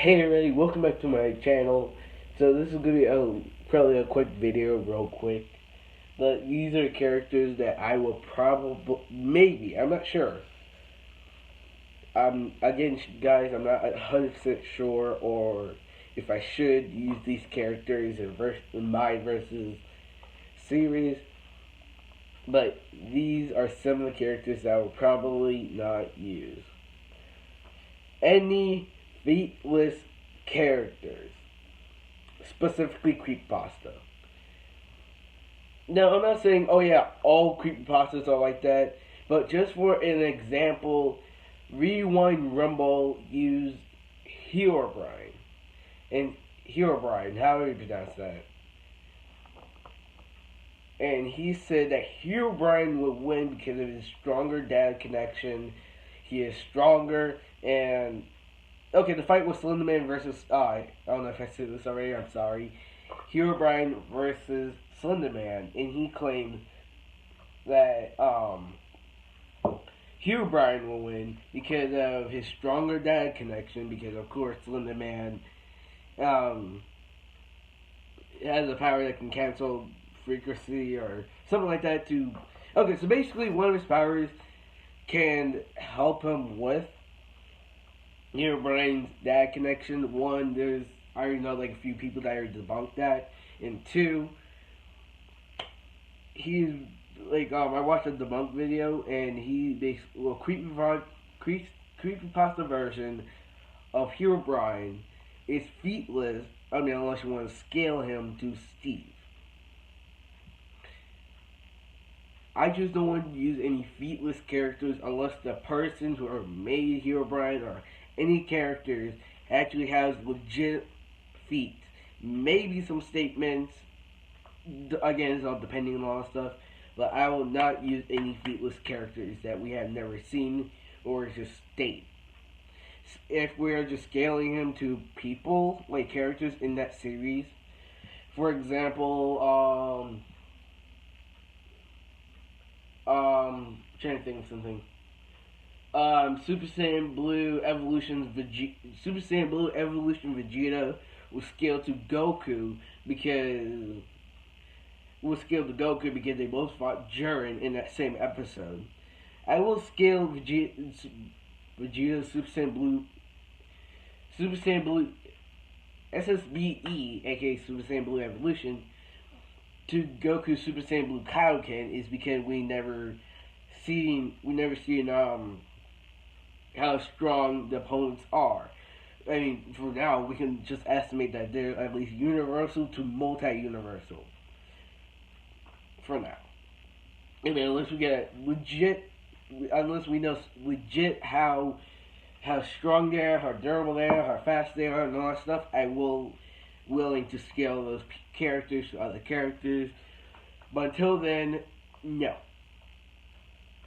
Hey everybody, welcome back to my channel. So this is gonna be probably a quick video, real quick. But these are characters that I will maybe, I'm not sure. Again, guys, I'm not 100% sure, or if I should use these characters in my versus series. But these are some of the characters that I will probably not use. Any featless characters, specifically creepypasta. Now, I'm not saying, oh yeah, all creepypastas are like that, but just for an example, Rewind Rumble used Herobrine. And Herobrine, how do you pronounce that? And he said that Herobrine would win because of his stronger dad connection. He is stronger, and okay, the fight was Slenderman versus I don't know if I said this already. I'm sorry. Herobrine versus Slenderman, and he claimed that Herobrine will win because of his stronger dad connection. Because of course Slenderman has a power that can cancel frequency or something like that. Okay, so basically one of his powers can help him with Herobrine's dad connection. One, I already know like a few people that already debunked that, and two, he's like I watched a debunk video and he basically creepypasta version of Herobrine is featless. I mean, unless you want to scale him to Steve. I just don't want to use any featless characters unless the person who made Herobrine or any characters actually has legit feet. Maybe some statements. Again, it's all depending on all that stuff. But I will not use any featless characters that we have never seen or just state. If we're just scaling him to people, like characters in that series, for example, trying to think of something. Super Saiyan Blue Evolution Vegeta was scaled to Goku because they both fought Jiren in that same episode. I will scale Vegeta Super Saiyan Blue SSBE, aka Super Saiyan Blue Evolution, to Goku Super Saiyan Blue Kaioken is because we never seen how strong the opponents are. I mean, for now we can just estimate that they're at least universal to multi-universal. For now, I mean, unless we know legit how strong they are, how durable they are, how fast they are, and all that stuff, I will willing to scale those characters to other characters. But until then, no.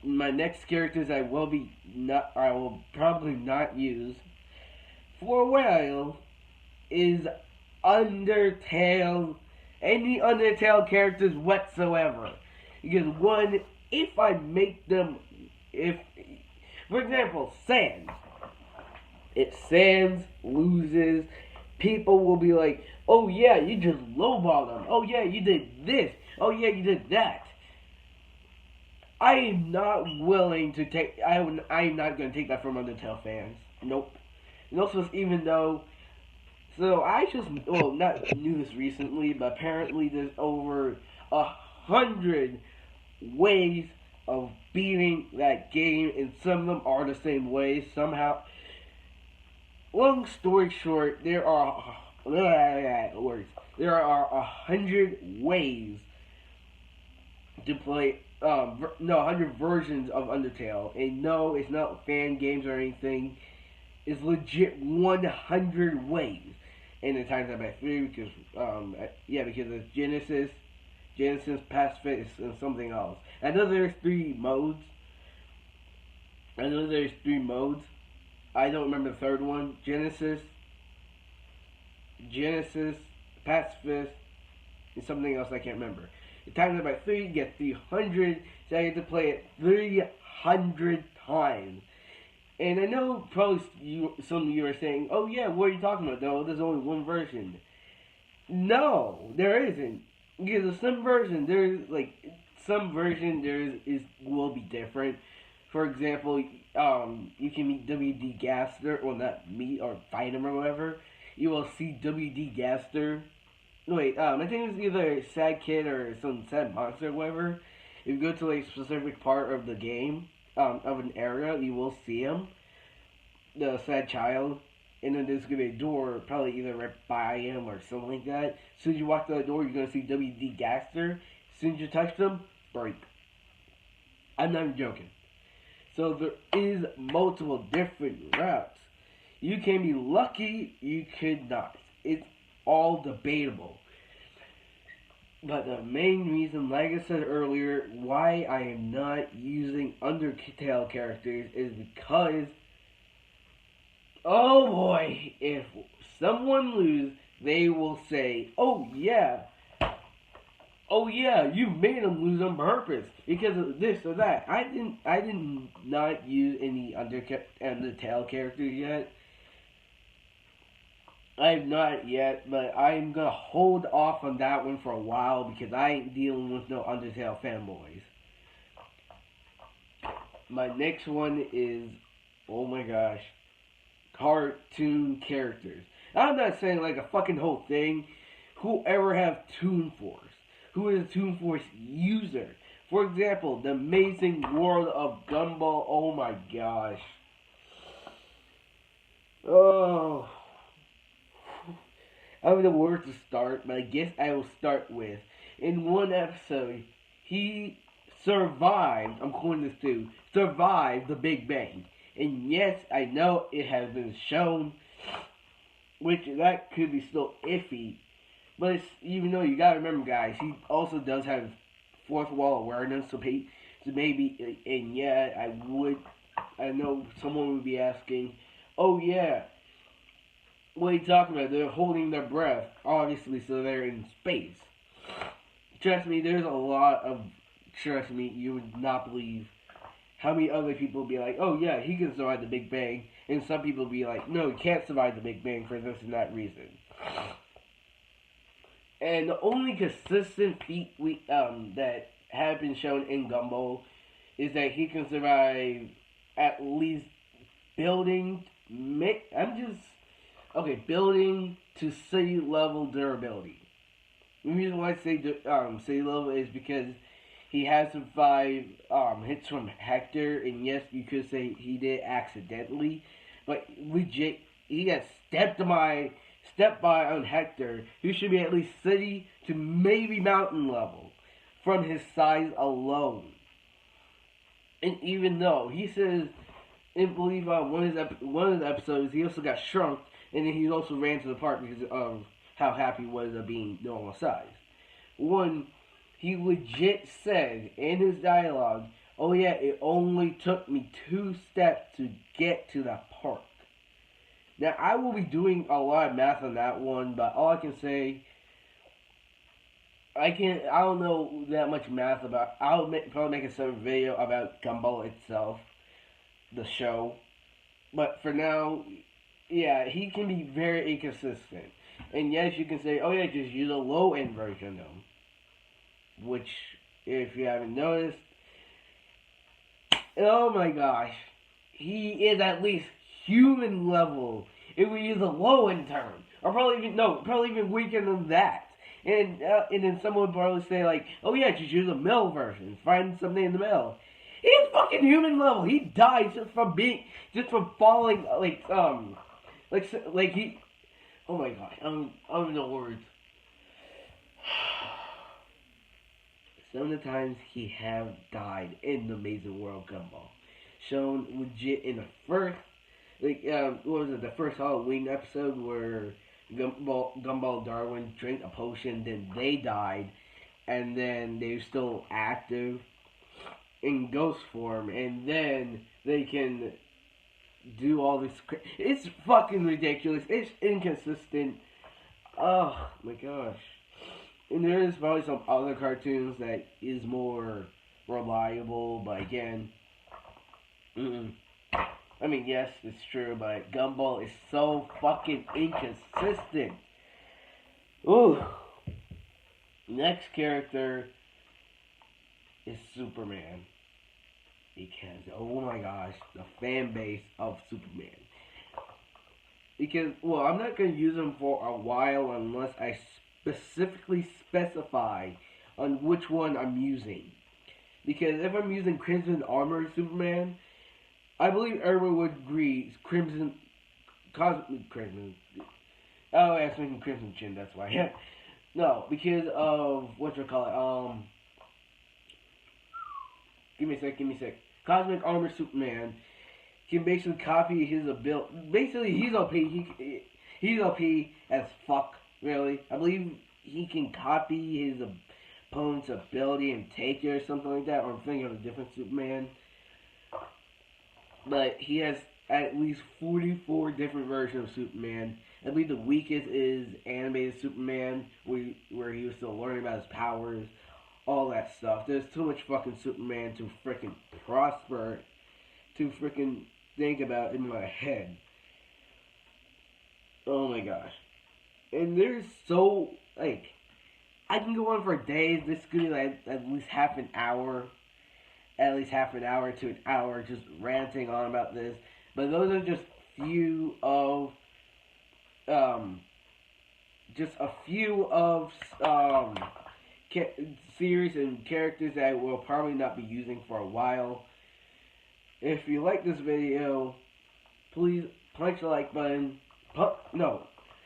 My next characters I will probably not use for a while is Undertale. Any Undertale characters whatsoever. Because one, if I make them, for example, Sans. If Sans loses, people will be like, oh yeah, you just lowballed them. Oh yeah, you did this. Oh yeah, you did that. I am not willing to take. I am not going to take that from Undertale fans. Nope. And also, even though, so I just not knew this recently, but apparently there's over 100 ways of beating that game, and some of them are the same ways somehow. Long story short, there are 100 ways to play. 100 versions of Undertale, and no, it's not fan games or anything. It's legit 100 ways, and it times that by 3 because because it's Genesis, Pacifist, and something else. I know there's 3 modes. I don't remember the third one. Genesis, Pacifist, and something else I can't remember. You times it by 3, you get 300, so I get to play it 300 times. And I know probably some of you are saying, "Oh yeah, what are you talking about? Though there's only one version." No, there isn't. Because some version there's like some version there is will be different. For example, you can meet WD Gaster, well not meet or fight him or whatever. You will see WD Gaster. No wait, I think it's either Sad Kid or some Sad Monster or whatever. If you go to like a specific part of the game, of an area, you will see him, the Sad Child, and then there's gonna be a door, probably either right by him or something like that. As soon as you walk through the door, you're gonna see WD Gaster. As soon as you touch them, break. I'm not even joking. So there is multiple different routes. You can be lucky, you could not. It's all debatable. But the main reason, like I said earlier, why I am not using Undertale characters is because, oh boy, if someone loses, they will say, oh yeah, you made them lose on purpose because of this or that. I did not use any Undertale characters yet. I have not yet, but I'm gonna hold off on that one for a while because I ain't dealing with no Undertale fanboys. My next one is, oh my gosh, cartoon characters. I'm not saying like a fucking whole thing. Whoever have Toon Force, who is a Toon Force user. For example, the Amazing World of Gumball. Oh my gosh. Oh, I don't know where to start, but I guess I will start with. In one episode, he survived, I'm calling this too, survived the Big Bang. And yes, I know it has been shown, which that could be still iffy. But it's, even though you gotta remember, guys, he also does have fourth wall awareness, so maybe, and yeah, I know someone would be asking, oh yeah, what are you talking about? They're holding their breath, obviously, so they're in space. Trust me, there's a lot of, trust me, you would not believe how many other people would be like, oh yeah, he can survive the Big Bang, and some people would be like, no, he can't survive the Big Bang for this and that reason. And the only consistent feat that have been shown in Gumball is that he can survive at least building. I'm just okay. Building to city level durability. The reason why I say city level is because he has survived hits from Hector, and yes, you could say he did accidentally, but legit he got stepped by on Hector, who should be at least city to maybe mountain level from his size alone. And even though he says, I believe one of the episodes, he also got shrunk, and then he also ran to the park because of how happy he was of being normal size. One, he legit said in his dialogue, "Oh yeah, it only took me 2 steps to get to the park." Now, I will be doing a lot of math on that one, but all I can say, I don't know that much math about, probably make a separate video about Gumball itself, the show. But for now, yeah, he can be very inconsistent. And yes, you can say, oh yeah, just use a low-end version of him. Which, if you haven't noticed, oh my gosh, he is at least human level if we use a low end term, or probably even weaker than that. And then someone would probably say like, oh yeah, just use a middle version, find something in the middle. He's fucking human level. He died just from falling like he. Oh my god, I don't know words. Some of the times he have died in the Amazing World Gumball, shown legit in the first, what was it, the first Halloween episode where Gumball Darwin drank a potion, then they died, and then they're still active in ghost form, and then they can do all this. It's fucking ridiculous. It's inconsistent. Oh my gosh. And there is probably some other cartoons that is more reliable, but again, I mean, yes, it's true, but Gumball is so fucking inconsistent. Ooh. Next character is Superman. Because, oh my gosh, the fan base of Superman. Because, well, I'm not going to use him for a while unless I specifically specify on which one I'm using. Because if I'm using Crimson Armor Superman, I believe everyone would agree Crimson, Cosmic Crimson. Oh, I was thinking Crimson Chin, that's why. No, because of, whatchamacallit, give me a sec. Cosmic Armor Superman can basically copy his ability. Basically, he's OP. He's OP as fuck, really. I believe he can copy his opponent's ability and take it or something like that. Or I'm thinking of a different Superman. But he has at least 44 different versions of Superman. I believe the weakest is animated Superman, where he was still learning about his powers, all that stuff. There's too much fucking Superman to freaking prosper, to freaking think about in my head. Oh my gosh. And there's so, like, I can go on for days. This could be like at least half an hour. At least half an hour to an hour just ranting on about this. But those are just few of, just a few of, series and characters that I will probably not be using for a while. If you like this video, please punch the like button.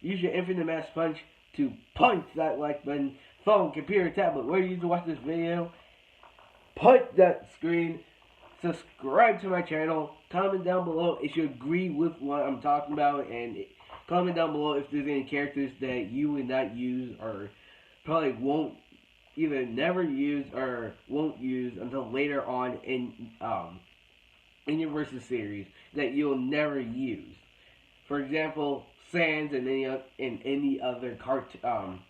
Use your infinite mass punch to punch that like button. Phone, computer, tablet, where you use to watch this video. Punch that screen. Subscribe to my channel. Comment down below if you agree with what I'm talking about, and comment down below if there's any characters that you would not use or probably won't either never use or won't use until later on in your versus series that you'll never use. For example, Sans and any other cartoons.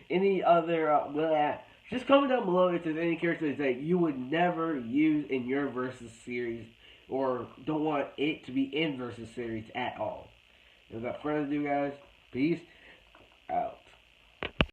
Any other just comment down below if there's any characters that you would never use in your versus series or don't want it to be in versus series at all. Without further ado, guys, peace out.